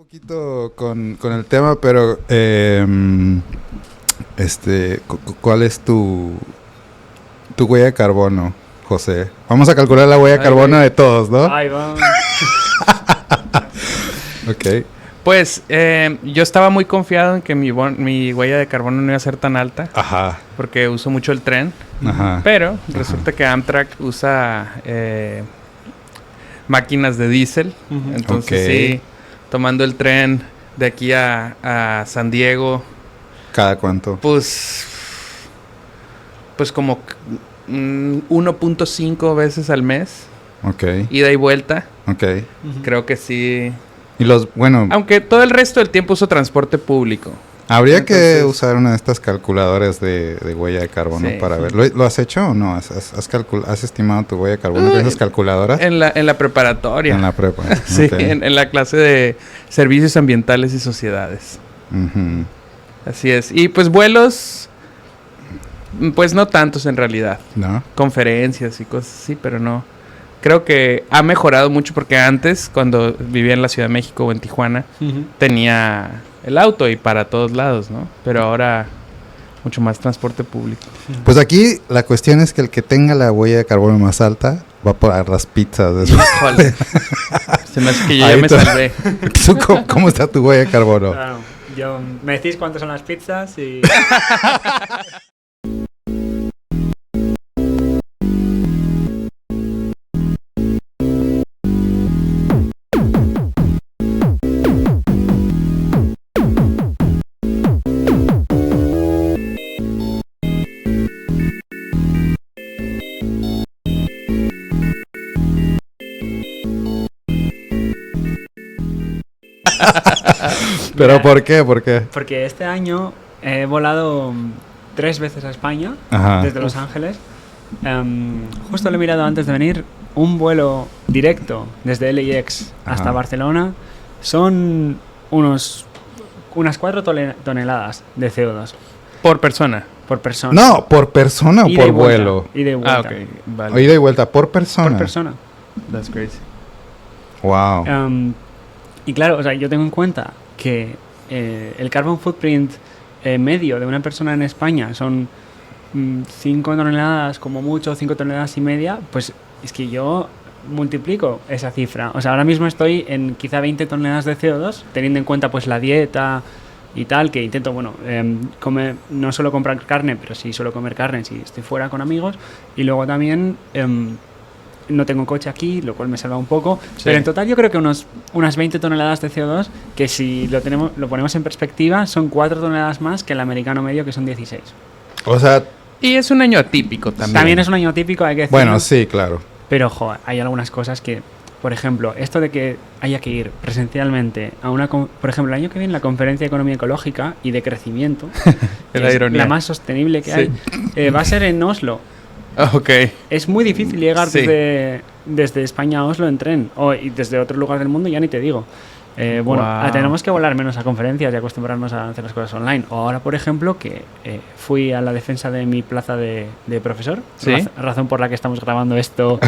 poquito con el tema, pero ¿cuál es tu huella de carbono, José? Vamos a calcular la huella de carbono de todos, ¿no? Ahí va. Ok. Pues yo estaba muy confiado en que mi huella de carbono no iba a ser tan alta. Ajá. Porque uso mucho el tren. Ajá. Pero resulta que Amtrak usa máquinas de diésel. Entonces sí, tomando el tren de aquí a San Diego. ¿Cada cuánto? Pues como 1.5 veces al mes. Ok. Ida y vuelta. Ok. Creo que sí. Y Aunque todo el resto del tiempo uso transporte público. Habría que usar una de estas calculadoras de huella de carbono para ver. ¿Lo has hecho o no? ¿Has estimado tu huella de carbono con esas calculadoras? En la preparatoria. En la prepa. Sí, Okay. en la clase de Servicios Ambientales y Sociedades. Uh-huh. Así es. Y pues vuelos, pues no tantos en realidad. ¿No? Conferencias y cosas así, pero no. Creo que ha mejorado mucho porque antes, cuando vivía en la Ciudad de México o en Tijuana, tenía el auto y para todos lados, ¿no? Pero ahora mucho más transporte público. Pues aquí la cuestión es que el que tenga la huella de carbono más alta va a pagar las pizzas. De Híjole. Se me hace que yo ya me salvé. ¿Cómo está tu huella de carbono? Claro, me decís cuántas son las pizzas y... ¿Pero por qué? ¿Por qué? Porque este año he volado 3 veces a España, desde Los Ángeles. Justo lo he mirado antes de venir. Un vuelo directo desde LAX hasta Barcelona son unas 4 toneladas de CO2. ¿Por persona? Por persona. No, ¿por persona o por vuelo? Ida y vuelta. Ah, ok. Vale. Ida y vuelta, ¿por persona? Por persona. That's crazy. Wow. Y claro, o sea, yo tengo en cuenta que el carbon footprint medio de una persona en España son 5 toneladas como mucho, 5 toneladas y media, pues es que yo multiplico esa cifra. O sea, ahora mismo estoy en quizá 20 toneladas de CO2, teniendo en cuenta pues la dieta y tal, que intento, comer, no solo comprar carne, pero sí suelo comer carne si estoy fuera con amigos. Y luego también... no tengo coche aquí, lo cual me salva un poco. Sí. Pero en total yo creo que unas 20 toneladas de CO2, que si lo ponemos en perspectiva, son 4 toneladas más que el americano medio, que son 16. O sea... Y es un año atípico también. También es un año atípico, hay que decirlo. Bueno, sí, claro. Pero, hay algunas cosas que... Por ejemplo, esto de que haya que ir presencialmente a por ejemplo, el año que viene la Conferencia de Economía Ecológica y de Crecimiento, que es la más sostenible que hay, va a ser en Oslo. Okay. Es muy difícil llegar desde España a Oslo en tren, y desde otro lugar del mundo ya ni te digo. Tenemos que volar menos a conferencias y acostumbrarnos a hacer las cosas online. O ahora, por ejemplo, que fui a la defensa de mi plaza de profesor, razón por la que estamos grabando esto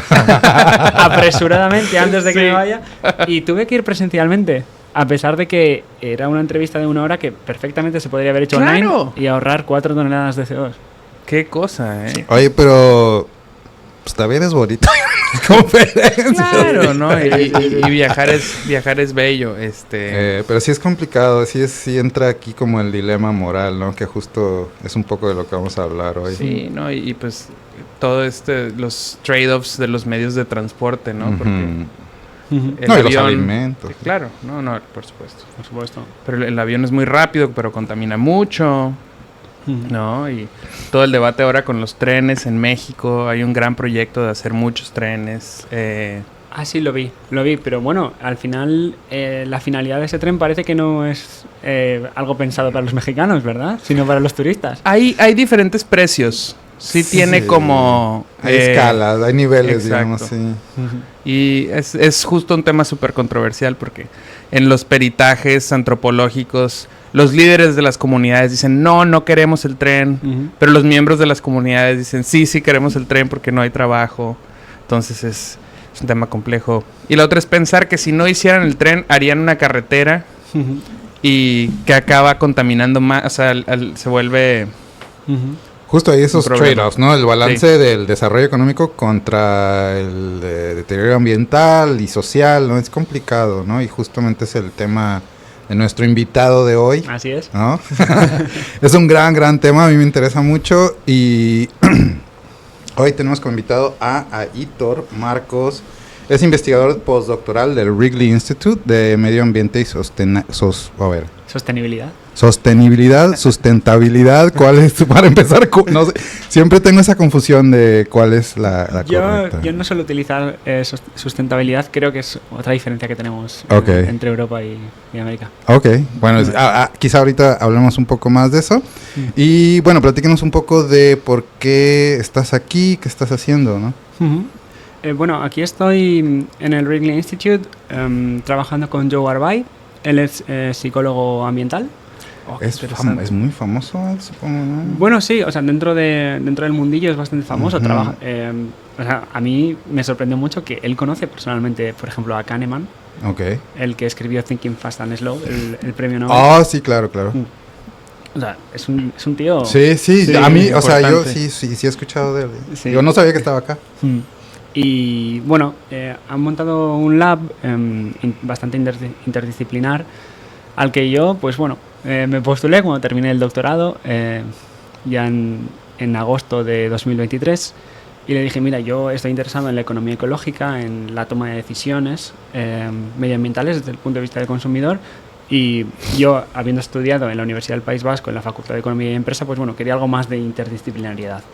apresuradamente antes de que me vaya, y tuve que ir presencialmente, a pesar de que era una entrevista de 1 hora que perfectamente se podría haber hecho online y ahorrar 4 toneladas de CO2. Qué cosa, Sí. Oye, pero pues también es bonito. Claro, ¿no? Y viajar es bello, pero sí es complicado, sí entra aquí como el dilema moral, ¿no? Que justo es un poco de lo que vamos a hablar hoy. Sí, ¿no? Y pues todo los trade-offs de los medios de transporte, ¿no? Porque el avión, y los alimentos. Claro, no, por supuesto. Pero el avión es muy rápido, pero contamina mucho. ¿No? Y todo el debate ahora con los trenes en México, hay un gran proyecto de hacer muchos trenes. Sí, lo vi, pero bueno, al final la finalidad de ese tren parece que no es algo pensado para los mexicanos, ¿verdad? Sino para los turistas. Hay diferentes precios. Sí tiene como... Hay escalas, hay niveles, exacto. Digamos, sí. Y es justo un tema súper controversial porque en los peritajes antropológicos los líderes de las comunidades dicen no queremos el tren, pero los miembros de las comunidades dicen sí queremos el tren porque no hay trabajo. Entonces es un tema complejo. Y la otra es pensar que si no hicieran el tren harían una carretera y que acaba contaminando más, o sea, se vuelve... Justo ahí esos trade-offs, ¿no? El balance del desarrollo económico contra el deterioro ambiental y social, ¿no? Es complicado, ¿no? Y justamente es el tema de nuestro invitado de hoy. Así es. ¿No? Es un gran tema, a mí me interesa mucho y hoy tenemos como invitado a Aitor Marcos. Es investigador postdoctoral del Wrigley Institute de Medio Ambiente y Sostenibilidad. Sustentabilidad, ¿cuál es? Para empezar, no sé, siempre tengo esa confusión de cuál es la correcta. Yo no suelo utilizar sustentabilidad, creo que es otra diferencia que tenemos entre Europa y América. Ok, bueno, quizá ahorita hablemos un poco más de eso. Y bueno, platíquenos un poco de por qué estás aquí, qué estás haciendo, ¿no? Bueno, aquí estoy en el Wrigley Institute trabajando con Joe Arbay. Él es psicólogo ambiental. Es muy famoso, supongo, ¿no? Bueno, sí, o sea, dentro del mundillo es bastante famoso. O sea, a mí me sorprendió mucho que él conoce personalmente, por ejemplo, a Kahneman. El que escribió Thinking Fast and Slow, el premio Nobel. Sí, claro. O sea, es un tío... Sí, a mí, o sea, yo sí he escuchado de él. Sí. Yo no sabía que estaba acá. Y bueno, han montado un lab bastante interdisciplinar al que yo, pues bueno, me postulé cuando terminé el doctorado, ya en agosto de 2023, y le dije, mira, yo estoy interesado en la economía ecológica, en la toma de decisiones medioambientales desde el punto de vista del consumidor, y yo, habiendo estudiado en la Universidad del País Vasco, en la Facultad de Economía y Empresa, pues bueno, quería algo más de interdisciplinariedad.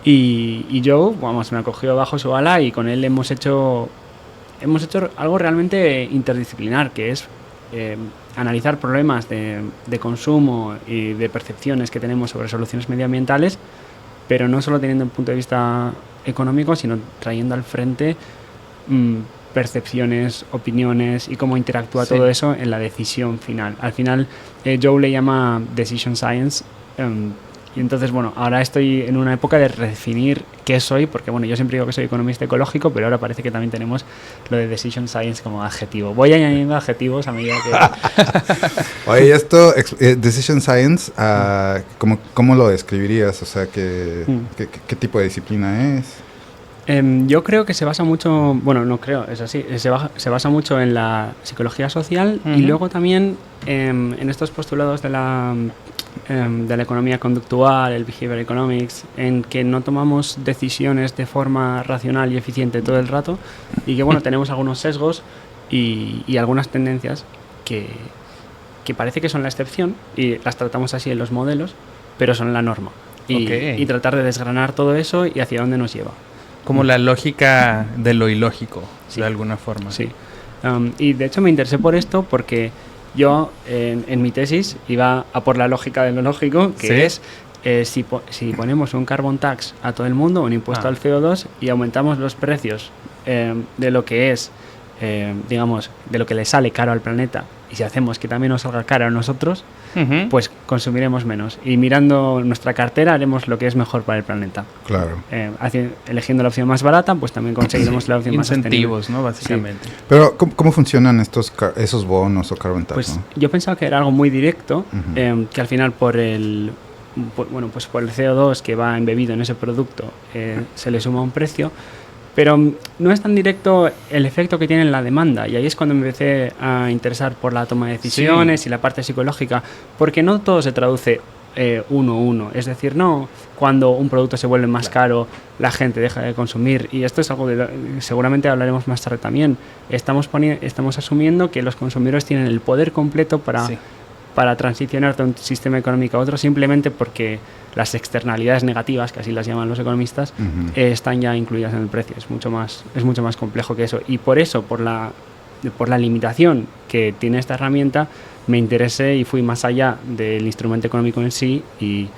Y Joe, vamos, me acogió bajo su ala y con él hemos hecho algo realmente interdisciplinar, que es analizar problemas de consumo y de percepciones que tenemos sobre soluciones medioambientales, pero no solo teniendo un punto de vista económico, sino trayendo al frente percepciones, opiniones y cómo interactúa todo eso en la decisión final. Al final, Joe le llama Decision Science. Y entonces, bueno, ahora estoy en una época de redefinir qué soy, porque bueno, yo siempre digo que soy economista ecológico, pero ahora parece que también tenemos lo de Decision Science como adjetivo. Voy añadiendo adjetivos a medida que... Oye, esto, Decision Science, ¿cómo lo describirías? O sea, ¿qué tipo de disciplina es? Yo creo que se basa mucho, bueno, no creo, es así, se basa mucho en la psicología social y luego también en estos postulados de la economía conductual, el behavior economics, en que no tomamos decisiones de forma racional y eficiente todo el rato y que, bueno, tenemos algunos sesgos y algunas tendencias que parece que son la excepción y las tratamos así en los modelos, pero son la norma. Y tratar de desgranar todo eso y hacia dónde nos lleva. Como la lógica de lo ilógico, de alguna forma. Sí. Y de hecho me interesé por esto porque yo en mi tesis iba a por la lógica de lo lógico, que es si ponemos un carbon tax a todo el mundo, un impuesto al CO2 y aumentamos los precios de lo que es, digamos, de lo que le sale caro al planeta, y si hacemos que también nos salga caro a nosotros, pues consumiremos menos. Y mirando nuestra cartera haremos lo que es mejor para el planeta. Claro. Eligiendo la opción más barata, pues también conseguiremos la opción más sostenible. Incentivos, ¿no? Básicamente. Sí. Pero, ¿cómo funcionan esos bonos o carbon tax? Pues ¿no? yo pensaba que era algo muy directo, que al final por el CO2 que va embebido en ese producto se le suma un precio, pero no es tan directo el efecto que tiene en la demanda, y ahí es cuando me empecé a interesar por la toma de decisiones y la parte psicológica, porque no todo se traduce 1-1, es decir, no cuando un producto se vuelve más caro la gente deja de consumir, y esto es algo que seguramente hablaremos más tarde también. Estamos asumiendo que los consumidores tienen el poder completo para transicionar de un sistema económico a otro, simplemente porque las externalidades negativas, que así las llaman los economistas, están ya incluidas en el precio. Es mucho más complejo que eso, y por eso, por la limitación que tiene esta herramienta, me interesé y fui más allá del instrumento económico en sí, y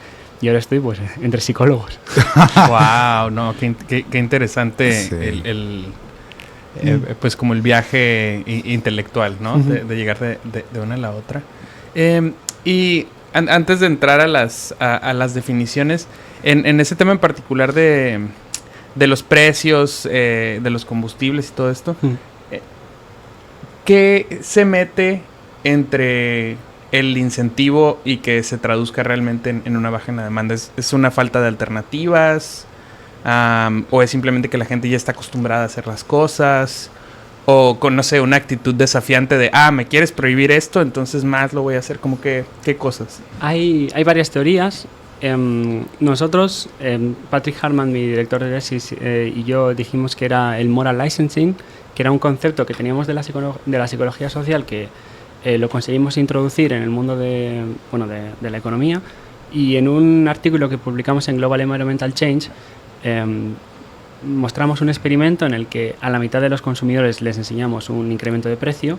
ahora estoy pues entre psicólogos. Wow, no, qué interesante pues como el viaje intelectual, ¿no? De llegar de una a la otra. Y antes de entrar a las definiciones, en ese tema en particular de los precios, de los combustibles y todo esto, ¿qué se mete entre el incentivo y que se traduzca realmente en una baja en la demanda? ¿Es una falta de alternativas? ¿O es simplemente que la gente ya está acostumbrada a hacer las cosas? ¿O con, no sé, una actitud desafiante de, me quieres prohibir esto, entonces más lo voy a hacer? Como que, ¿qué cosas? Hay varias teorías. Nosotros, Patrick Hartman, mi director de tesis, y yo dijimos que era el moral licensing, que era un concepto que teníamos de la psicología social que lo conseguimos introducir en el mundo de la economía, y en un artículo que publicamos en Global Environmental Change mostramos un experimento en el que a la mitad de los consumidores les enseñamos un incremento de precio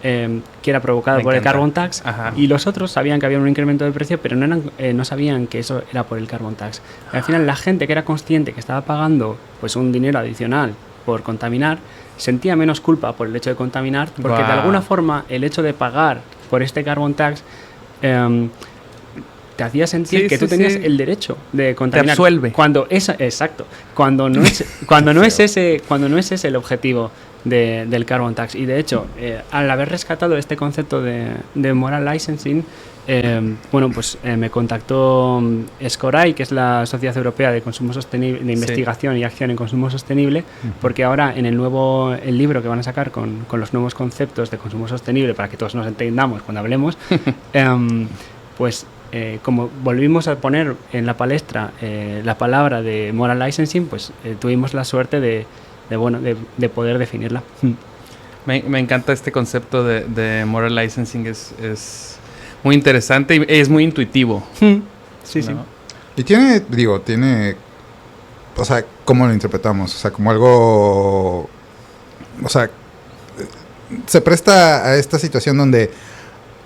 que era provocado por el carbon tax. Ajá. Y los otros sabían que había un incremento de precio, pero no sabían que eso era por el carbon tax. Al final, la gente que era consciente que estaba pagando pues un dinero adicional por contaminar sentía menos culpa por el hecho de contaminar, porque de alguna forma el hecho de pagar por este carbon tax te hacía sentir que tú tenías el derecho de contaminar. Te absuelve. Exacto. Cuando no es ese el objetivo del carbon tax. Y de hecho, al haber rescatado este concepto de moral licensing, me contactó SCORAI, que es la Sociedad Europea de Consumo Sostenible, de Investigación y Acción en Consumo Sostenible, porque ahora en el libro que van a sacar con los nuevos conceptos de consumo sostenible, para que todos nos entendamos cuando hablemos, como volvimos a poner en la palestra la palabra de moral licensing, pues tuvimos la suerte de poder definirla. Me encanta este concepto de moral licensing, es muy interesante y es muy intuitivo. Sí, ¿no? Sí. Y tiene, o sea, ¿cómo lo interpretamos? O sea, como algo, o sea, se presta a esta situación donde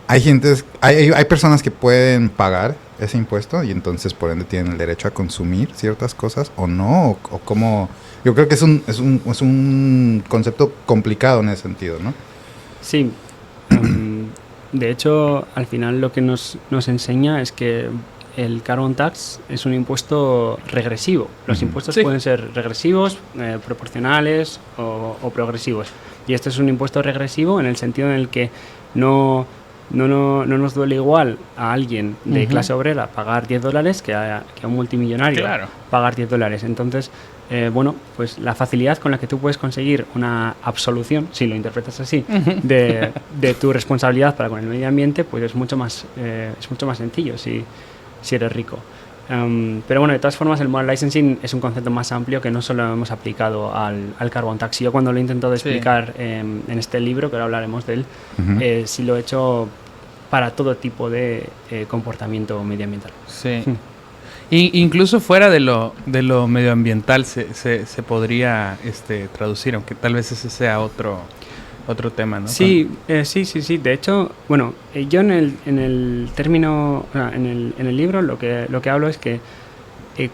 hay personas que pueden pagar ese impuesto y entonces por ende tienen el derecho a consumir ciertas cosas o no, o cómo. Yo creo que es un concepto complicado en ese sentido, ¿no? Sí. De hecho, al final lo que nos enseña es que el carbon tax es un impuesto regresivo. Los impuestos pueden ser regresivos, proporcionales o progresivos. Y este es un impuesto regresivo en el sentido en el que no nos duele igual a alguien de clase obrera pagar $10 que a un multimillonario pagar $10. Entonces, pues la facilidad con la que tú puedes conseguir una absolución, si lo interpretas así, de tu responsabilidad para con el medio ambiente, pues es mucho más sencillo si eres rico. Pero bueno, de todas formas, el moral licensing es un concepto más amplio que no solo hemos aplicado al carbon tax. Yo cuando lo he intentado explicar en este libro, que ahora hablaremos de él, sí lo he hecho para todo tipo de comportamiento medioambiental. Sí. Incluso fuera de lo medioambiental se podría traducir, aunque tal vez ese sea otro tema, ¿no? Sí. De hecho, yo en el término, en el libro lo que hablo es que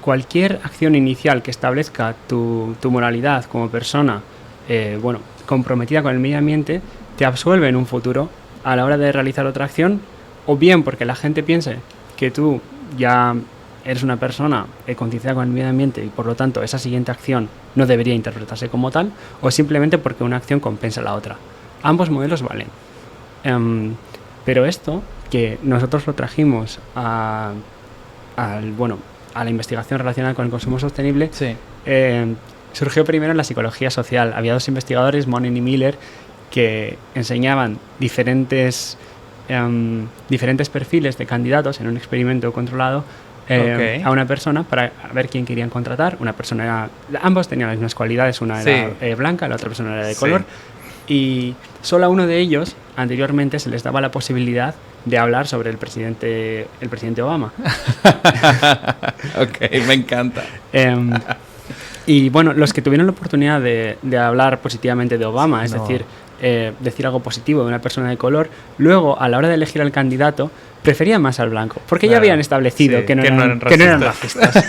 cualquier acción inicial que establezca tu moralidad como persona, comprometida con el medio ambiente, te absuelve en un futuro a la hora de realizar otra acción, o bien porque la gente piense que tú ya eres una persona concienciada con el medio ambiente y por lo tanto esa siguiente acción no debería interpretarse como tal, o simplemente porque una acción compensa la otra. Ambos modelos valen. Pero esto, que nosotros lo trajimos a la investigación relacionada con el consumo sostenible, surgió primero en la psicología social. Había dos investigadores, Monin y Miller, que enseñaban diferentes perfiles de candidatos en un experimento controlado a una persona para ver quién querían contratar. Una persona ambos tenían las mismas cualidades, una era blanca, la otra persona era de color, y solo a uno de ellos anteriormente se les daba la posibilidad de hablar sobre el presidente Obama. Ok, me encanta. Y los que tuvieron la oportunidad de hablar positivamente de Obama, es decir, decir algo positivo de una persona de color, luego a la hora de elegir al candidato preferían más al blanco, porque ya habían establecido que no eran racistas.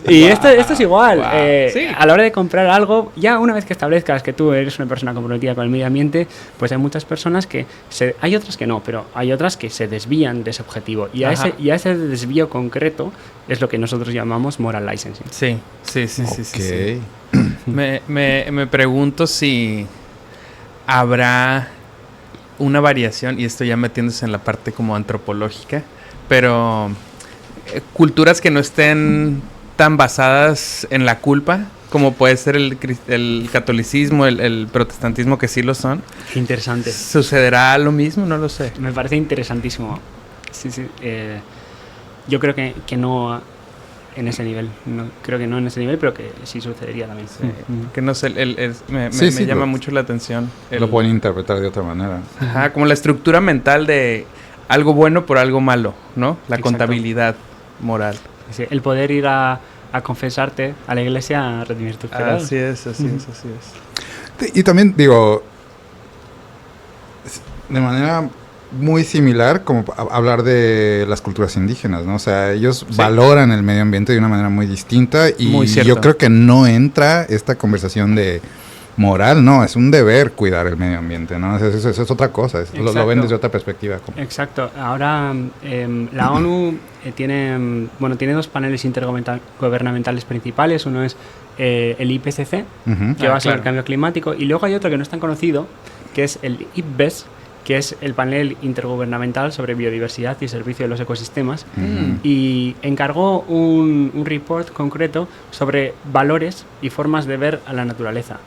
Y esto es igual. A la hora de comprar algo, ya una vez que establezcas que tú eres una persona comprometida con el medio ambiente, pues hay muchas personas que hay otras que no, pero hay otras que se desvían de ese objetivo. Y a ese desvío concreto es lo que nosotros llamamos moral licensing. Sí. Me pregunto si habrá una variación, y esto ya metiéndose en la parte como antropológica, pero culturas que no estén tan basadas en la culpa, como puede ser el catolicismo, el protestantismo, que sí lo son. Qué interesante. ¿Sucederá lo mismo? No lo sé. Me parece interesantísimo. Sí, sí. Yo creo que no en ese nivel. No, creo que no en ese nivel, pero que sí sucedería también. Sí. Que no sé, me llama mucho la atención. Lo pueden interpretar de otra manera. Ajá, como la estructura mental de algo bueno por algo malo, ¿no? La Exacto. Contabilidad moral. Sí, el poder ir a confesarte a la iglesia a redimir tus pecados. Así es. Y también, digo, de manera muy similar, como hablar de las culturas indígenas, ¿no? O sea, ellos valoran el medio ambiente de una manera muy distinta y muy cierto. Yo creo que no entra esta conversación de moral, no, es un deber cuidar el medio ambiente, ¿no? Eso es otra cosa, lo ven desde otra perspectiva. Exacto. Ahora la ONU tiene 2 paneles intergobernamentales principales. Uno es el IPCC, que va sobre el cambio climático, y luego hay otro que no es tan conocido, que es el IPBES, que es el panel intergubernamental sobre biodiversidad y servicio de los ecosistemas, y encargó un report concreto sobre valores y formas de ver a la naturaleza.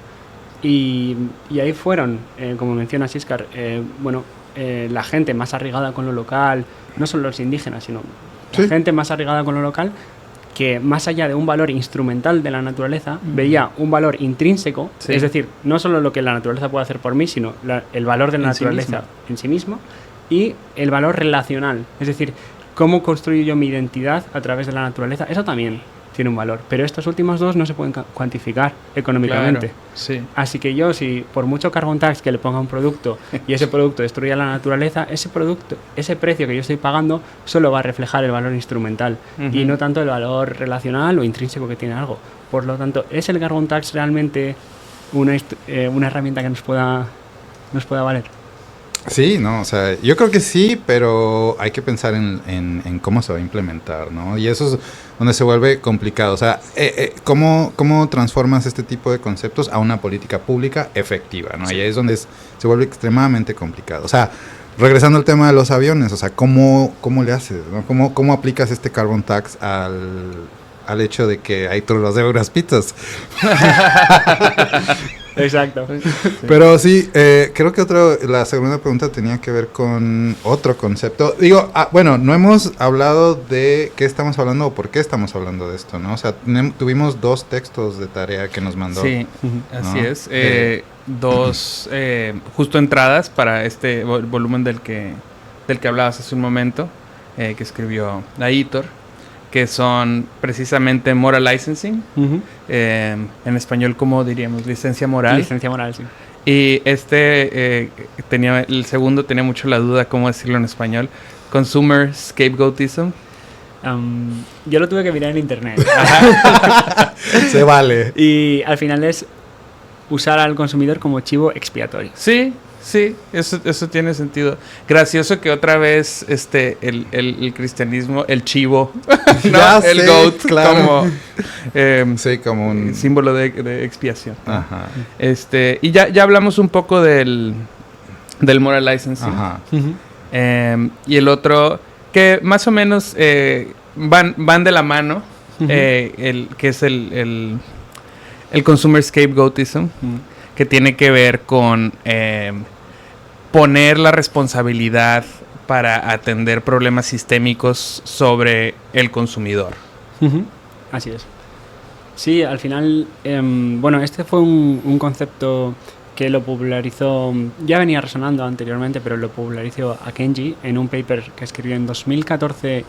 Y ahí fueron, como menciona Xiscar, la gente más arraigada con lo local, no solo los indígenas, sino la gente más arraigada con lo local, que más allá de un valor instrumental de la naturaleza, veía un valor intrínseco, es decir, no solo lo que la naturaleza puede hacer por mí, sino el valor de la naturaleza en sí mismo, y el valor relacional, es decir, cómo construyo yo mi identidad a través de la naturaleza. Eso también tiene un valor, pero estos últimos dos no se pueden cuantificar económicamente. Claro, sí. Así que yo, si por mucho carbon tax que le ponga a un producto y ese producto destruya la naturaleza, ese precio que yo estoy pagando solo va a reflejar el valor instrumental y no tanto el valor relacional o intrínseco que tiene algo. Por lo tanto, ¿es el carbon tax realmente una herramienta que nos pueda valer? Sí, no, o sea, yo creo que sí, pero hay que pensar en cómo se va a implementar, ¿no? Y eso es donde se vuelve complicado. O sea, ¿cómo transformas este tipo de conceptos a una política pública efectiva, ¿no? Sí. Y ahí es donde se vuelve extremadamente complicado. O sea, regresando al tema de los aviones, o sea, ¿cómo le haces, ¿no? ¿Cómo aplicas este carbon tax al hecho de que hay trolas de unas pizzas? Exacto. Sí. Pero sí, creo que la segunda pregunta tenía que ver con otro concepto. Digo, bueno, no hemos hablado de qué estamos hablando o por qué estamos hablando de esto, ¿no? O sea, tuvimos 2 textos de tarea que nos mandó. Sí, así es. 2 justo entradas para este volumen del que hablabas hace un momento, que escribió Aitor, que son precisamente moral licensing, en español, ¿cómo diríamos? Licencia moral. Licencia moral, sí. Y el segundo tenía mucho la duda cómo decirlo en español, consumer scapegoatism. Yo lo tuve que mirar en internet. Se vale. Y al final es usar al consumidor como chivo expiatorio. Sí, eso tiene sentido. Gracioso que otra vez el cristianismo, el chivo, ¿no? El goat, claro. Como un símbolo de expiación. Ajá. Y ya hablamos un poco del moral licensing. Ajá. Y el otro, que más o menos van de la mano, que es el consumer scapegoatism, que tiene que ver con poner la responsabilidad para atender problemas sistémicos sobre el consumidor. Así es. Sí, al final, este fue un concepto que lo popularizó, ya venía resonando anteriormente, pero lo popularizó Akenji en un paper que escribió en 2014,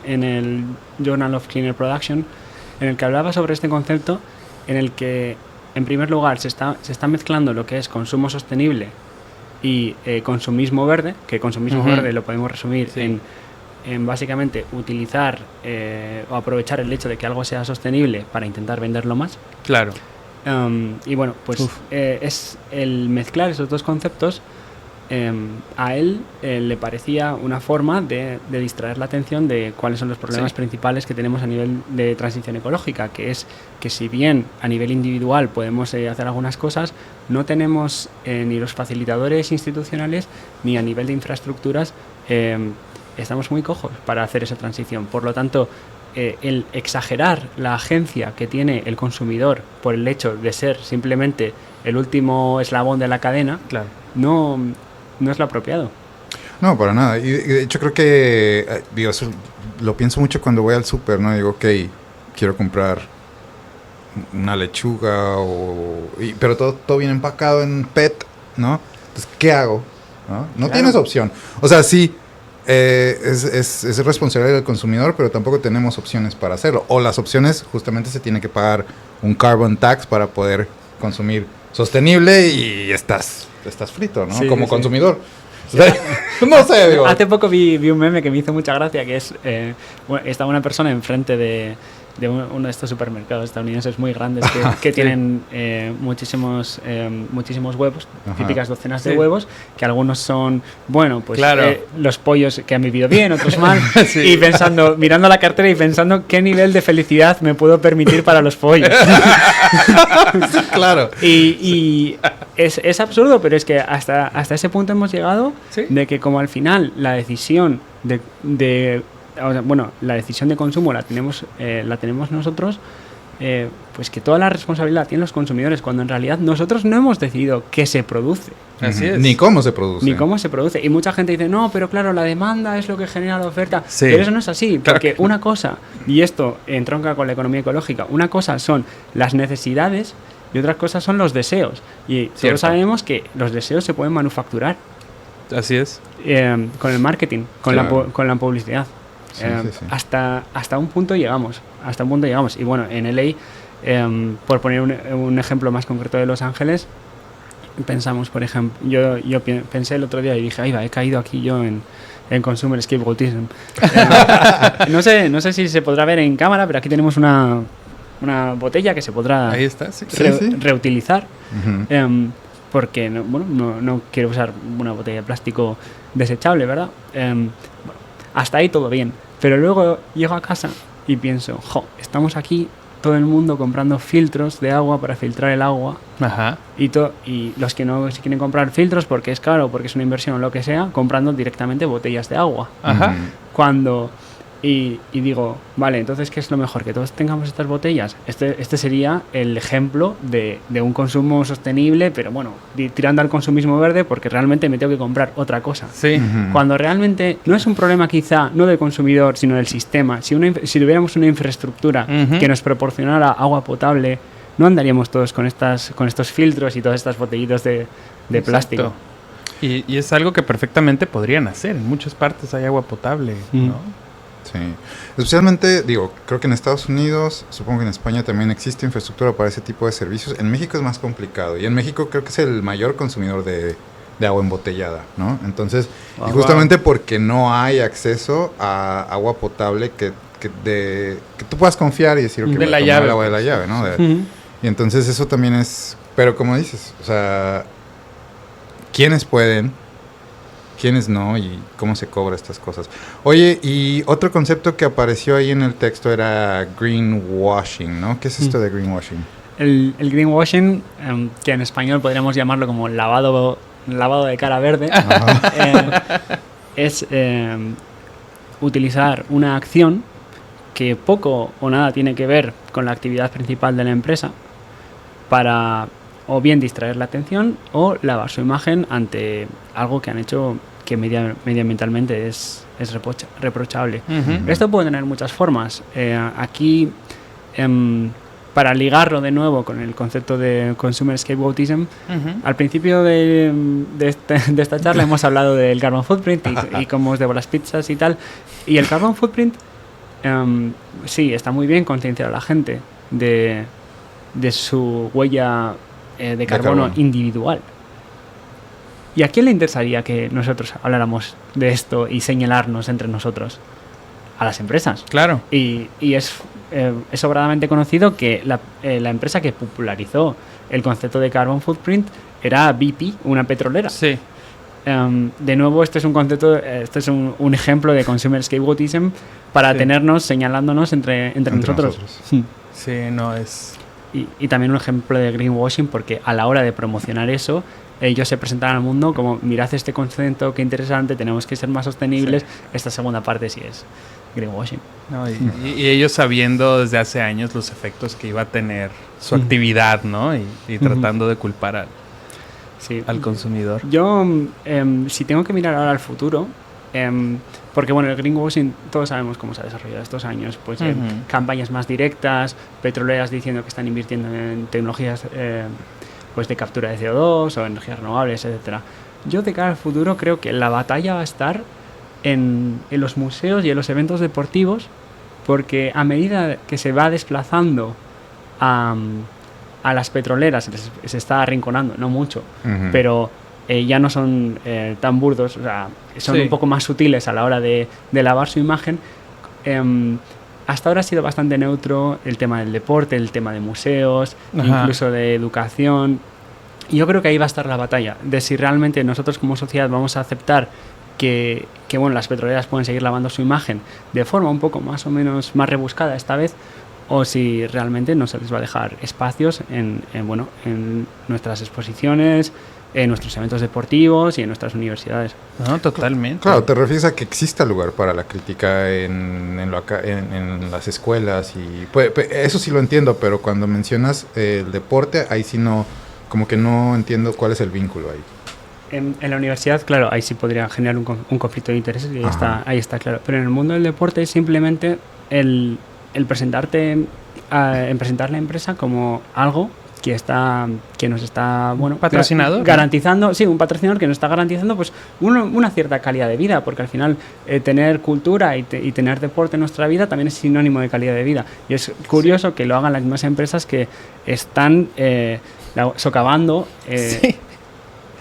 en el Journal of Cleaner Production, en el que hablaba sobre este concepto, en el que, en primer lugar, se está mezclando lo que es consumo sostenible y consumismo verde, que consumismo verde lo podemos resumir en básicamente utilizar o aprovechar el hecho de que algo sea sostenible para intentar venderlo más. Claro. Y bueno, pues es el mezclar esos dos conceptos a él le parecía una forma de distraer la atención de cuáles son los problemas principales que tenemos a nivel de transición ecológica, que es que si bien a nivel individual podemos hacer algunas cosas, no tenemos ni los facilitadores institucionales ni a nivel de infraestructuras estamos muy cojos para hacer esa transición. Por lo tanto, el exagerar la agencia que tiene el consumidor por el hecho de ser simplemente el último eslabón de la cadena, Claro. no es lo apropiado. No, para nada. Y de hecho creo que, digo, eso lo pienso mucho cuando voy al súper, ¿no? Digo, ok, quiero comprar una lechuga, pero todo bien empacado en PET, ¿no? Entonces, ¿qué hago? No Claro. tienes opción. O sea, sí, es responsabilidad del consumidor, pero tampoco tenemos opciones para hacerlo. O las opciones, justamente se tiene que pagar un carbon tax para poder consumir sostenible y estás frito, ¿no? Sí, Como sí. consumidor. O sea, no sé, digo. Hace poco vi un meme que me hizo mucha gracia, que es, estaba una persona enfrente de uno de estos supermercados estadounidenses muy grandes que tienen muchísimos huevos, Ajá. típicas docenas de Sí. huevos, que algunos son, bueno, pues Claro. los pollos que han vivido bien, otros mal, Sí. y mirando la cartera y pensando qué nivel de felicidad me puedo permitir para los pollos. Claro. Y es absurdo, pero es que hasta ese punto hemos llegado, Sí. de que como al final la decisión la decisión de consumo la tenemos nosotros, pues que toda la responsabilidad tienen los consumidores, cuando en realidad nosotros no hemos decidido qué se produce, Así Ujú. es. Ni cómo se produce. ni cómo se produce. Y mucha gente dice, no, pero claro, la demanda es lo que genera la oferta. Sí. Pero eso no es así, Claro porque que no. una cosa, y esto entronca con la economía ecológica, una cosa son las necesidades y otras cosas son los deseos. Y Cierto. todos sabemos que los deseos se pueden manufacturar Así es. con el marketing, con, Claro. con la publicidad. Sí, sí. Hasta un punto llegamos. Y bueno, en LA, por poner un ejemplo más concreto de Los Ángeles, pensamos, por ejemplo, yo pensé el otro día y dije, he caído aquí yo en Consumer Scapegoatism. No sé si se podrá ver en cámara, pero aquí tenemos una botella que se podrá Ahí está, sí. Sí, sí. reutilizar. Ujú. Porque no quiero usar una botella de plástico desechable, ¿verdad? Hasta ahí todo bien. Pero luego llego a casa y pienso, estamos aquí todo el mundo comprando filtros de agua para filtrar el agua. Ajá. Y los que no se quieren comprar filtros porque es caro, porque es una inversión o lo que sea, comprando directamente botellas de agua. Ajá. Cuando... Y digo, vale, entonces, ¿qué es lo mejor? Que todos tengamos estas botellas. Este sería el ejemplo de un consumo sostenible, pero bueno, tirando al consumismo verde, porque realmente me tengo que comprar otra cosa. Sí. Ujú. Cuando realmente no es un problema quizá no del consumidor, sino del sistema. Si tuviéramos una infraestructura Ujú. que nos proporcionara agua potable, no andaríamos todos con estos filtros y todas estas botellitas de plástico. Exacto. Y es algo que perfectamente podrían hacer. En muchas partes hay agua potable, ¿no? Sí. Especialmente, creo que en Estados Unidos, supongo que en España también existe infraestructura para ese tipo de servicios. En México es más complicado. Y en México creo que es el mayor consumidor de agua embotellada, ¿no? Entonces, y justamente porque no hay acceso a agua potable que tú puedas confiar y decir, ok, De voy a la tomar llave, el agua de la pues. llave, ¿no? Ujú. Y entonces eso también es... Pero como dices, o sea, ¿quiénes pueden? ¿Quiénes no? ¿Y cómo se cobra estas cosas? Oye, y otro concepto que apareció ahí en el texto era greenwashing, ¿no? ¿Qué es esto de greenwashing? El greenwashing, que en español podríamos llamarlo como lavado de cara verde, es utilizar una acción que poco o nada tiene que ver con la actividad principal de la empresa para o bien distraer la atención o lavar su imagen ante algo que han hecho que medioambientalmente es reprochable. Ujú. Esto puede tener muchas formas. Aquí, para ligarlo de nuevo con el concepto de consumer scapegoatism, Ujú. al principio de esta charla hemos hablado del carbon footprint y cómo os debo las pizzas y tal. Y el carbon footprint, sí, está muy bien concienciar a la gente de su huella de carbono individual. ¿Y a quién le interesaría que nosotros habláramos de esto y señalarnos entre nosotros? A las empresas. Claro. Y es sobradamente conocido que la empresa que popularizó el concepto de carbon footprint era BP, una petrolera. Sí. de nuevo, este es un concepto, este es un ejemplo de consumer scapegoatism para tenernos señalándonos entre nosotros. Sí, no es... Y también un ejemplo de greenwashing, porque a la hora de promocionar eso, ellos se presentan al mundo como, mirad este concepto, qué interesante, tenemos que ser más sostenibles. Esta segunda parte sí es greenwashing. No, y ellos sabiendo desde hace años los efectos que iba a tener su actividad, ¿no? Y tratando de culpar al consumidor. Yo, si tengo que mirar ahora al futuro, porque bueno, el greenwashing todos sabemos cómo se ha desarrollado estos años, pues campañas más directas, petroleras diciendo que están invirtiendo en tecnologías pues de captura de CO2 o energías renovables, etcétera. Yo de cara al futuro creo que la batalla va a estar en los museos y en los eventos deportivos, porque a medida que se va desplazando a las petroleras, se está arrinconando, no mucho, pero ya no son tan burdos, o sea, son un poco más sutiles a la hora de lavar su imagen. Hasta ahora ha sido bastante neutro el tema del deporte, el tema de museos, incluso de educación. Y yo creo que ahí va a estar la batalla, de si realmente nosotros como sociedad vamos a aceptar que bueno, las petroleras pueden seguir lavando su imagen de forma un poco más o menos más rebuscada esta vez, o si realmente no se les va a dejar espacios en nuestras exposiciones, en nuestros eventos deportivos y en nuestras universidades. No, totalmente. Claro, te refieres a que exista lugar para la crítica en las escuelas y pues, eso sí lo entiendo, pero cuando mencionas el deporte, ahí sí no, como que no entiendo cuál es el vínculo ahí. En la universidad, claro, ahí sí podría generar un conflicto de intereses y ahí está claro. Pero en el mundo del deporte es simplemente el presentarte, en presentar la empresa como algo que nos está patrocinado, garantizando, sí, un patrocinador que nos está garantizando pues una cierta calidad de vida, porque al final tener cultura y tener deporte en nuestra vida también es sinónimo de calidad de vida, y es curioso que lo hagan las mismas empresas que están socavando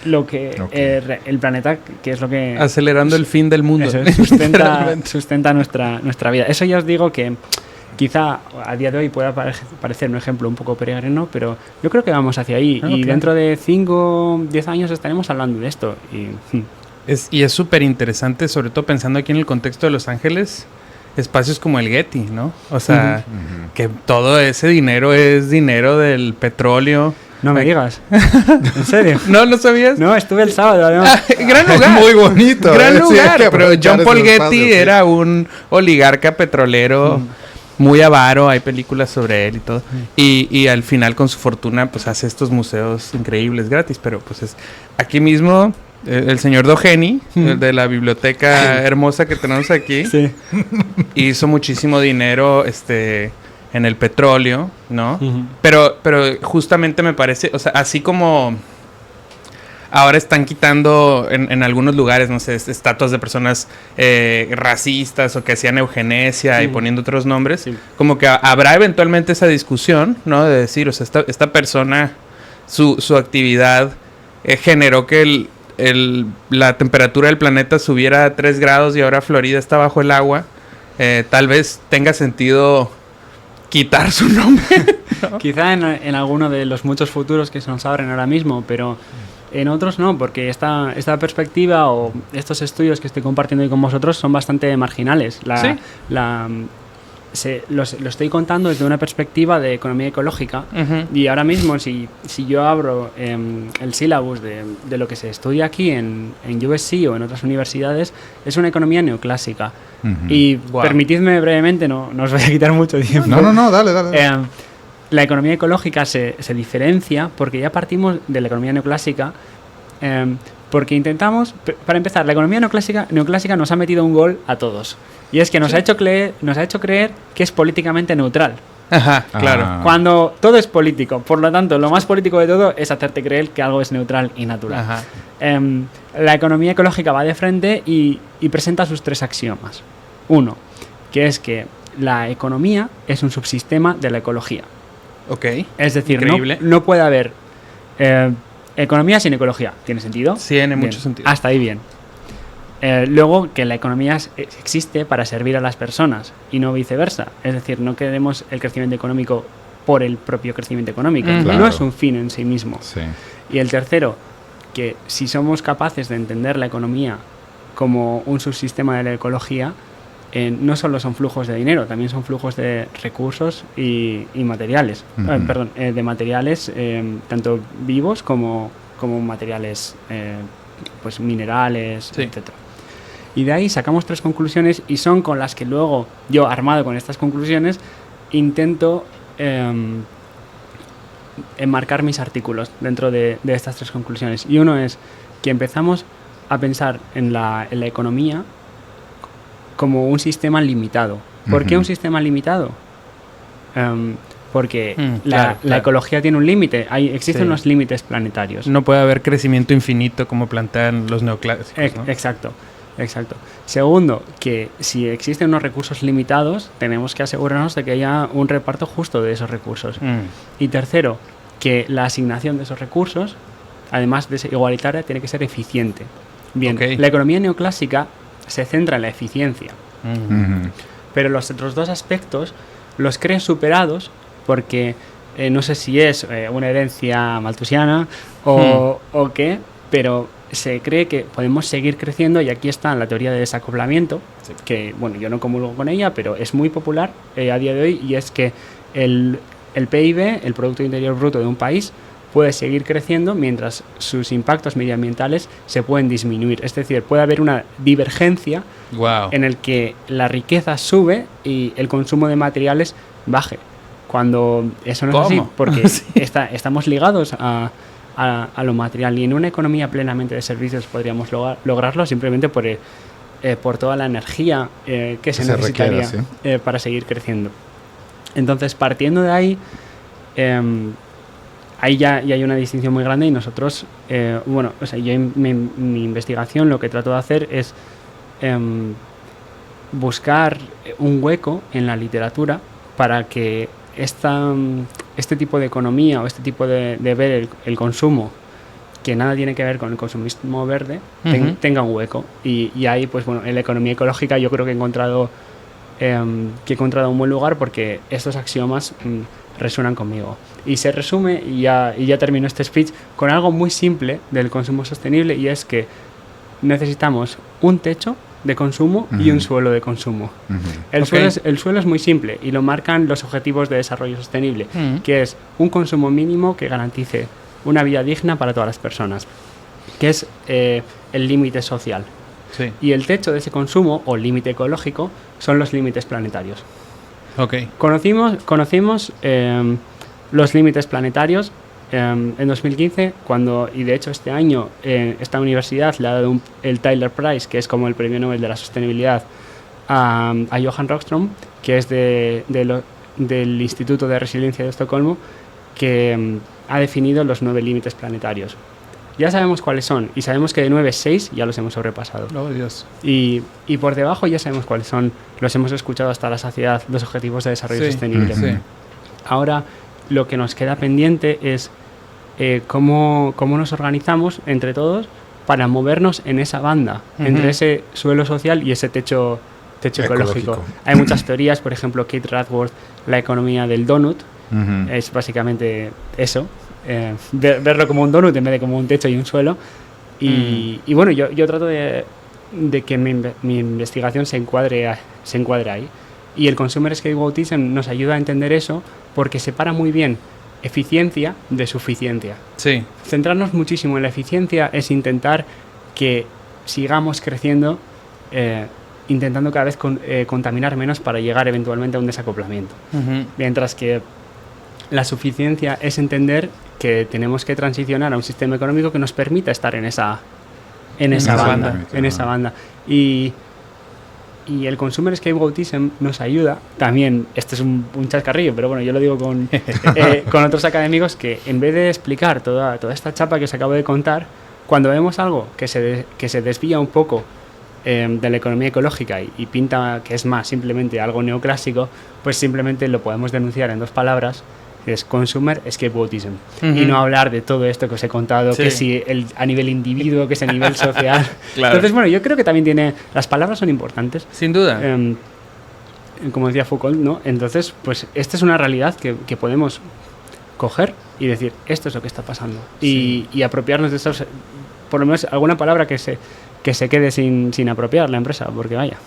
lo que el planeta, que es lo que acelerando el fin del mundo, sustenta nuestra vida. Eso ya os digo que quizá a día de hoy pueda parecer un ejemplo un poco peregrino, pero yo creo que vamos hacia ahí. Y dentro de 5, 10 años estaremos hablando de esto. Y es súper interesante, sobre todo pensando aquí en el contexto de Los Ángeles, espacios como el Getty, ¿no? O sea, que todo ese dinero es dinero del petróleo. No me digas. ¿En serio? ¿No sabías? No, estuve el sábado, además. Gran lugar. Muy bonito. Gran lugar. Pero John Paul Getty era un oligarca petrolero muy avaro, hay películas sobre él y todo. Y al final con su fortuna pues hace estos museos increíbles gratis. Pero pues es aquí mismo el señor Doheny, el de la biblioteca hermosa que tenemos aquí, hizo muchísimo dinero en el petróleo, ¿no? Pero justamente me parece, o sea, así como ahora están quitando en algunos lugares, no sé, estatuas de personas racistas o que hacían eugenesia y poniendo otros nombres, como que habrá eventualmente esa discusión, ¿no? De decir, o sea, esta persona, su actividad generó que la temperatura del planeta subiera a 3 grados y ahora Florida está bajo el agua. Tal vez tenga sentido quitar su nombre, ¿no? Quizá en alguno de los muchos futuros que se nos abren ahora mismo, pero en otros no, porque esta perspectiva o estos estudios que estoy compartiendo hoy con vosotros son bastante marginales. Lo estoy contando desde una perspectiva de economía ecológica, y ahora mismo si yo abro el sílabus de lo que se estudia aquí en USC o en otras universidades, es una economía neoclásica. Y permitidme brevemente, no os voy a quitar mucho tiempo. No, dale. La economía ecológica se diferencia porque ya partimos de la economía neoclásica, porque intentamos, para empezar, la economía neoclásica nos ha metido un gol a todos, y es que nos ha hecho creer que es políticamente neutral. Ajá, claro. Cuando todo es político, por lo tanto, lo más político de todo es hacerte creer que algo es neutral y natural. Ajá. La economía ecológica va de frente y presenta sus 3 axiomas. Uno, que es que la economía es un subsistema de la ecología. Ok. Es decir, no puede haber economía sin ecología. ¿Tiene sentido? Sí, tiene mucho sentido. Hasta ahí bien. Luego, que la economía existe para servir a las personas y no viceversa. Es decir, no queremos el crecimiento económico por el propio crecimiento económico. Claro. No es un fin en sí mismo. Sí. Y el tercero, que si somos capaces de entender la economía como un subsistema de la ecología, no solo son flujos de dinero, también son flujos de recursos y materiales. De materiales tanto vivos como materiales pues minerales, etcétera. Y de ahí sacamos 3 conclusiones y son con las que luego yo, armado con estas conclusiones, intento enmarcar mis artículos dentro de estas 3 conclusiones. Y uno es que empezamos a pensar en la economía como un sistema limitado. ¿Por qué un sistema limitado? Porque la ecología tiene un límite. Existen unos límites planetarios. No puede haber crecimiento infinito como plantean los neoclásicos, ¿no? Exacto. Segundo, que si existen unos recursos limitados, tenemos que asegurarnos de que haya un reparto justo de esos recursos. Y tercero, que la asignación de esos recursos, además de ser igualitaria, tiene que ser eficiente. Bien, la economía neoclásica se centra en la eficiencia. Pero los otros 2 aspectos los cree superados porque no sé si es una herencia malthusiana o qué, pero se cree que podemos seguir creciendo, y aquí está la teoría de desacoplamiento, que bueno, yo no comulgo con ella, pero es muy popular a día de hoy, y es que el PIB, el Producto Interior Bruto de un país, puede seguir creciendo mientras sus impactos medioambientales se pueden disminuir. Es decir, puede haber una divergencia en el que la riqueza sube y el consumo de materiales baje. Cuando eso no es así, porque estamos ligados a lo material, y en una economía plenamente de servicios podríamos lograrlo simplemente por toda la energía que se necesitaría para seguir creciendo. Entonces, partiendo de ahí, ahí ya hay una distinción muy grande, y nosotros, yo en mi investigación lo que trato de hacer es buscar un hueco en la literatura para que este tipo de economía o este tipo de ver el consumo, que nada tiene que ver con el consumismo verde, tenga un hueco. Y ahí, pues bueno, en la economía ecológica yo creo que he encontrado un buen lugar, porque estos axiomas resuenan conmigo. Y se resume, y ya termino este speech, con algo muy simple del consumo sostenible, y es que necesitamos un techo de consumo y un suelo de consumo. El suelo es muy simple, y lo marcan los Objetivos de Desarrollo Sostenible, que es un consumo mínimo que garantice una vida digna para todas las personas, que es el límite social. Y el techo de ese consumo, o límite ecológico, son los límites planetarios. Conocimos los límites planetarios en 2015, y de hecho este año esta universidad le ha dado el Tyler Prize, que es como el premio Nobel de la sostenibilidad, a Johan Rockström, que es del Instituto de Resiliencia de Estocolmo, que ha definido los 9 límites planetarios. Ya sabemos cuáles son, y sabemos que de 9, 6 ya los hemos sobrepasado. Oh, Dios. Y por debajo ya sabemos cuáles son, los hemos escuchado hasta la saciedad, los Objetivos de Desarrollo Sostenible. Ahora, lo que nos queda pendiente es cómo nos organizamos entre todos para movernos en esa banda, entre ese suelo social y ese techo ecológico. Hay muchas teorías, por ejemplo, Kate Raworth, la economía del donut, es básicamente eso, verlo como un donut en vez de como un techo y un suelo. Y bueno, yo trato de que mi investigación se encuadre ahí. Y el Consumer Scapegoatism nos ayuda a entender eso, porque separa muy bien eficiencia de suficiencia. Centrarnos muchísimo en la eficiencia es intentar que sigamos creciendo, intentando cada vez contaminar menos para llegar eventualmente a un desacoplamiento. Mientras que la suficiencia es entender que tenemos que transicionar a un sistema económico que nos permita estar en esa banda. Y el Consumer Scapegoatism nos ayuda también. Este es un chascarrillo, pero bueno, yo lo digo con otros académicos, que en vez de explicar toda esta chapa que os acabo de contar, cuando vemos algo que se desvía un poco de la economía ecológica y pinta que es más simplemente algo neoclásico, pues simplemente lo podemos denunciar en 2 palabras, que es Consumer Scapegoatism. Y no hablar de todo esto que os he contado, que si a nivel individuo, que es a nivel social. Entonces, bueno, yo creo que también las palabras son importantes. Sin duda. Como decía Foucault, ¿no? Entonces, pues esta es una realidad que podemos coger y decir, esto es lo que está pasando. Y apropiarnos de por lo menos alguna palabra que se quede sin apropiar la empresa, porque vaya.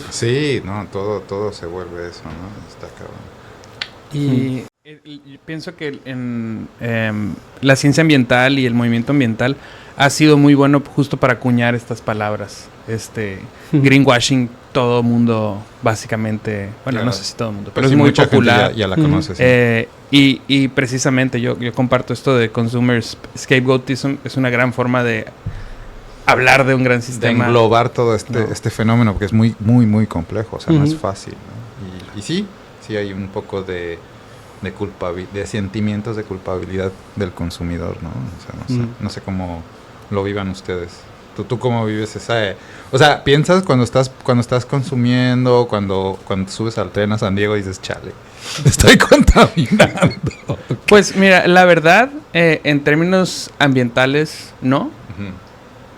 Sí, no, todo se vuelve eso, ¿no? Está cabrón. Y pienso que en la ciencia ambiental y el movimiento ambiental ha sido muy bueno justo para acuñar estas palabras. Greenwashing, todo mundo básicamente, bueno, no sé si todo el mundo, pero sí, es muy mucha popular. gente ya la conoce, sí. Y precisamente yo comparto esto de consumer scapegoatism, es una gran forma de hablar de un gran sistema. De englobar todo este fenómeno, porque es muy, muy, muy complejo, o sea, no es fácil, ¿no? Y sí hay un poco de sentimientos de culpabilidad del consumidor, ¿no? O sea, no sé cómo lo vivan ustedes. ¿Tú cómo vives esa? O sea, piensas cuando estás consumiendo, cuando subes al tren a San Diego y dices, chale, estoy contaminando. Pues mira, la verdad, en términos ambientales, no.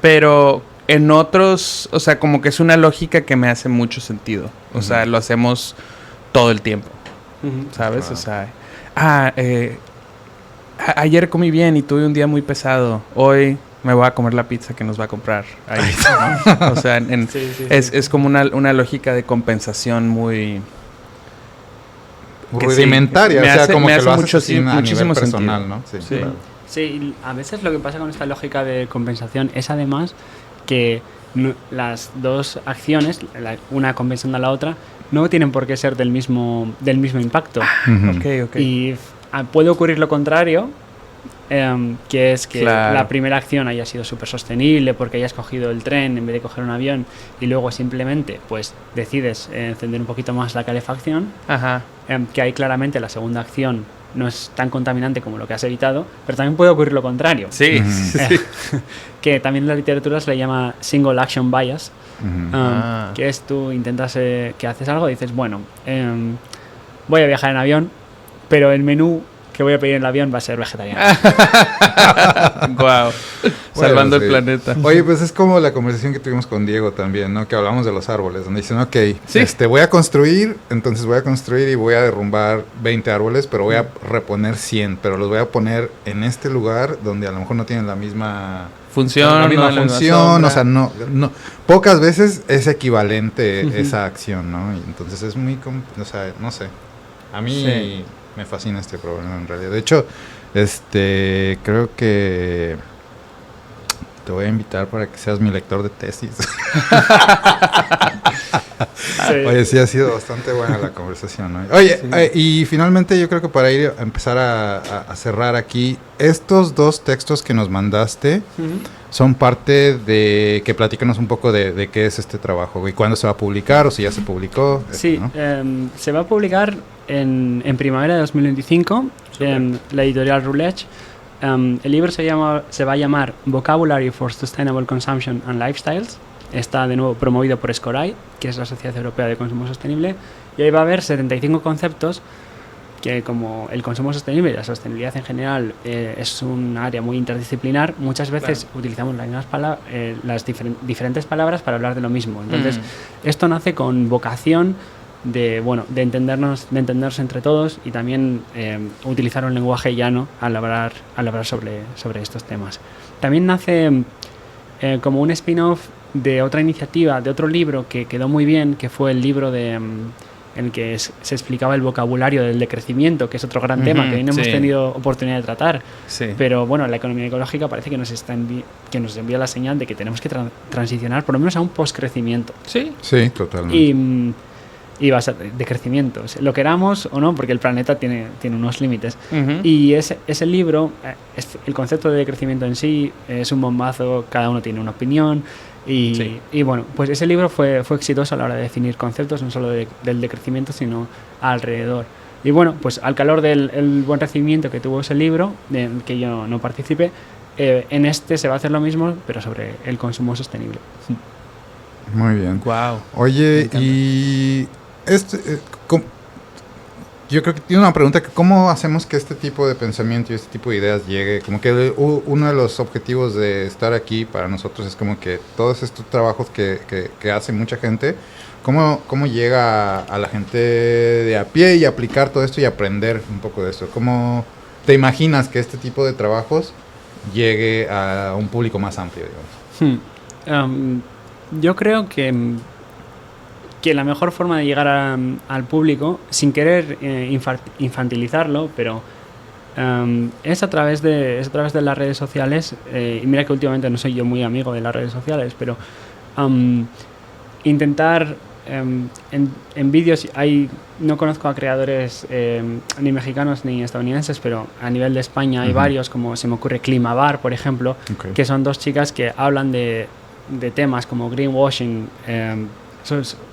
Pero en otros, o sea, como que es una lógica que me hace mucho sentido. O sea, lo hacemos todo el tiempo, ¿sabes? Claro. O sea, ayer comí bien y tuve un día muy pesado. Hoy me voy a comer la pizza que nos va a comprar ahí, ¿no? O sea, es como una lógica de compensación muy rudimentaria, o sea, como que lo haces muchísimo personal, sentido. ¿no? Sí. Claro. Sí, a veces lo que pasa con esta lógica de compensación es además que las dos acciones, una compensando a la otra, no tienen por qué ser del mismo impacto. Okay. Y puede ocurrir lo contrario, que es que la primera acción haya sido súper sostenible porque hayas cogido el tren en vez de coger un avión y luego simplemente pues decides encender un poquito más la calefacción. Que ahí claramente la segunda acción no es tan contaminante como lo que has evitado, pero también puede ocurrir lo contrario. Sí. Que también en la literatura se le llama single action bias, que es tú intentas que haces algo y dices, bueno, voy a viajar en avión, pero el menú que voy a pedir en el avión va a ser vegetariano. Wow. Salvando el planeta. Oye, pues es como la conversación que tuvimos con Diego también, ¿no? Que hablamos de los árboles, donde dicen, ok, voy a construir y voy a derrumbar 20 árboles, pero voy a reponer 100, pero los voy a poner en este lugar donde a lo mejor no tienen la misma función, o sea, no, pocas veces es equivalente esa acción, ¿no? Y entonces es muy, o sea, no sé. A mí me fascina este problema en realidad. De hecho, creo que te voy a invitar para que seas mi lector de tesis. Oye, sí ha sido bastante buena la conversación, ¿no? Oye, y finalmente yo creo que para empezar a cerrar aquí, estos dos textos que nos mandaste son parte de que platícanos un poco de qué es este trabajo y cuándo se va a publicar o si ya se publicó. Sí, ¿no? Se va a publicar en primavera de 2025 en la editorial Routledge. El libro se va a llamar Vocabulary for Sustainable Consumption and Lifestyles. Está de nuevo promovido por SCORAI, que es la Sociedad Europea de Consumo Sostenible, y ahí va a haber 75 conceptos que, como el consumo sostenible y la sostenibilidad en general es un área muy interdisciplinar, muchas veces utilizamos las mismas las diferentes palabras para hablar de lo mismo. Entonces, esto nace con vocación de entendernos entre todos y también utilizar un lenguaje llano al hablar sobre estos temas. También nace como un spin-off de otra iniciativa, de otro libro que quedó muy bien, que fue el libro en el que se explicaba el vocabulario del decrecimiento, que es otro gran tema que hoy no hemos tenido oportunidad de tratar. Pero bueno, la economía ecológica parece que nos envía la señal de que tenemos que transicionar por lo menos a un postcrecimiento. Sí, totalmente. Y va a ser de crecimiento, lo queramos o no, porque el planeta tiene unos límites. Y ese libro, el concepto de crecimiento en sí es un bombazo, cada uno tiene una opinión. Y bueno, pues ese libro fue exitoso a la hora de definir conceptos, no solo del decrecimiento, sino alrededor. Y bueno, pues al calor del buen recibimiento que tuvo ese libro, en que yo no participé, en se va a hacer lo mismo, pero sobre el consumo sostenible. Muy bien. Wow. Oye, y yo creo que tiene una pregunta, que ¿cómo hacemos que este tipo de pensamiento y este tipo de ideas llegue? Como que uno de los objetivos de estar aquí para nosotros es como que todos estos trabajos que hace mucha gente, ¿cómo llega a la gente de a pie y aplicar todo esto y aprender un poco de esto? ¿Cómo te imaginas que este tipo de trabajos llegue a un público más amplio, digamos? Yo creo que la mejor forma de llegar al público, sin querer infantilizarlo, pero es a través de las redes sociales. Y mira que últimamente no soy yo muy amigo de las redes sociales, pero intentar en vídeos, no conozco a creadores ni mexicanos ni estadounidenses, pero a nivel de España hay varios, como se me ocurre Climabar, por ejemplo, que son dos chicas que hablan de temas como greenwashing,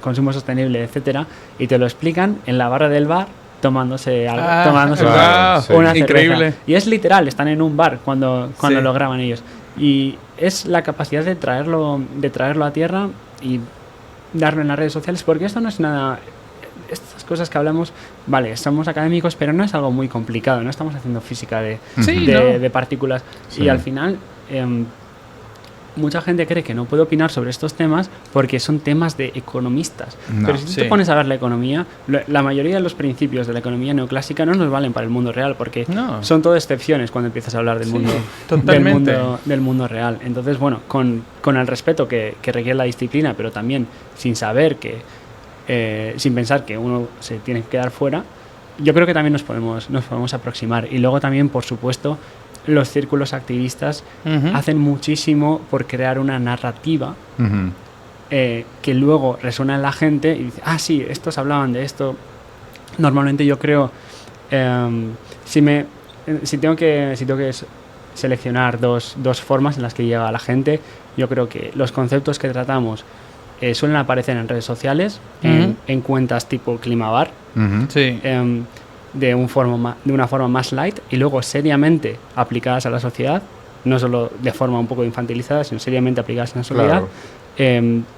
consumo sostenible, etcétera, y te lo explican en la barra del bar tomándose algo, una cerveza. Increíble. Y es literal, están en un bar cuando lo graban ellos. Y es la capacidad de traerlo a tierra y darlo en las redes sociales, porque esto no es nada. Estas cosas que hablamos, vale, somos académicos, pero no es algo muy complicado, no estamos haciendo física de partículas. Sí. Y al final mucha gente cree que no puede opinar sobre estos temas porque son temas de economistas. No. Pero si te pones a ver la economía, la mayoría de los principios de la economía neoclásica no nos valen para el mundo real, porque son todo excepciones cuando empiezas a hablar del mundo, del mundo real. Entonces, bueno, con el respeto que requiere la disciplina, pero también sin saber sin pensar que uno se tiene que quedar fuera, yo creo que también nos podemos aproximar. Y luego también, por supuesto, los círculos activistas hacen muchísimo por crear una narrativa que luego resuena en la gente y dice, sí, estos hablaban de esto. Normalmente yo creo, si tengo que seleccionar dos formas en las que llega a la gente, yo creo que los conceptos que tratamos suelen aparecer en redes sociales, en cuentas tipo Climabar, de una forma más light, y luego seriamente aplicadas a la sociedad, no solo de forma un poco infantilizada, sino seriamente aplicadas en la sociedad.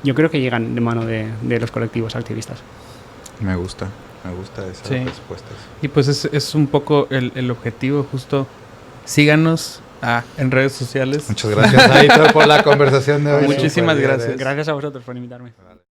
Yo creo que llegan de mano de los colectivos activistas. Me gusta esas respuestas. Y pues es un poco el objetivo, justo. Síganos en redes sociales. Muchas gracias, Aitor, por la conversación de hoy. Muchísimas gracias. Gracias a vosotros por invitarme. Vale.